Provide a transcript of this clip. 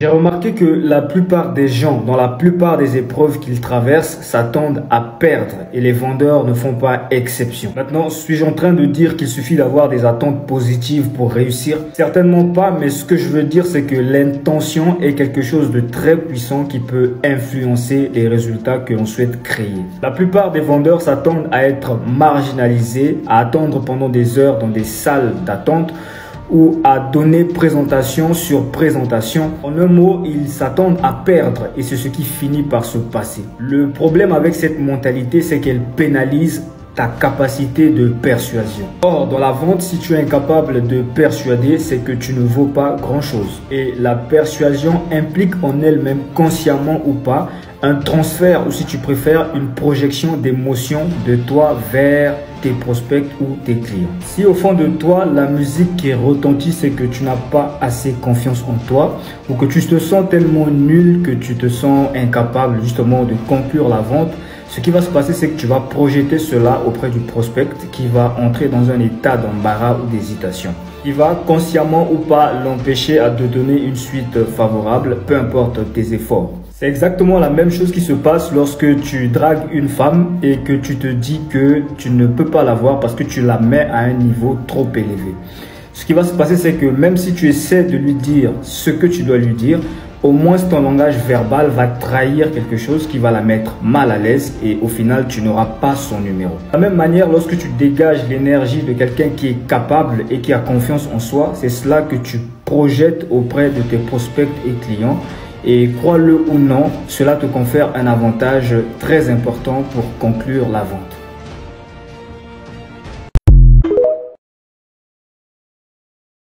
J'ai remarqué que la plupart des gens, dans la plupart des épreuves qu'ils traversent, s'attendent à perdre et les vendeurs ne font pas exception. Maintenant, suis-je en train de dire qu'il suffit d'avoir des attentes positives pour réussir? Certainement pas, mais ce que je veux dire, c'est que l'intention est quelque chose de très puissant qui peut influencer les résultats que l'on souhaite créer. La plupart des vendeurs s'attendent à être marginalisés, à attendre pendant des heures dans des salles d'attente, ou à donner présentation sur présentation. En un mot, ils s'attendent à perdre et c'est ce qui finit par se passer. Le problème avec cette mentalité, c'est qu'elle pénalise ta capacité de persuasion. Or, dans la vente, si tu es incapable de persuader, c'est que tu ne vaux pas grand-chose. Et la persuasion implique en elle-même, consciemment ou pas, un transfert ou si tu préfères, une projection d'émotions de toi vers tes prospects ou tes clients. Si au fond de toi, la musique qui retentit, c'est que tu n'as pas assez confiance en toi ou que tu te sens tellement nul que tu te sens incapable justement de conclure la vente, ce qui va se passer, c'est que tu vas projeter cela auprès du prospect qui va entrer dans un état d'embarras ou d'hésitation. Il va consciemment ou pas l'empêcher à te donner une suite favorable, peu importe tes efforts. C'est exactement la même chose qui se passe lorsque tu dragues une femme et que tu te dis que tu ne peux pas la voir parce que tu la mets à un niveau trop élevé. Ce qui va se passer, c'est que même si tu essaies de lui dire ce que tu dois lui dire, au moins ton langage verbal va trahir quelque chose qui va la mettre mal à l'aise et au final, tu n'auras pas son numéro. De la même manière, lorsque tu dégages l'énergie de quelqu'un qui est capable et qui a confiance en soi, c'est cela que tu projettes auprès de tes prospects et clients. Et crois-le ou non, cela te confère un avantage très important pour conclure la vente.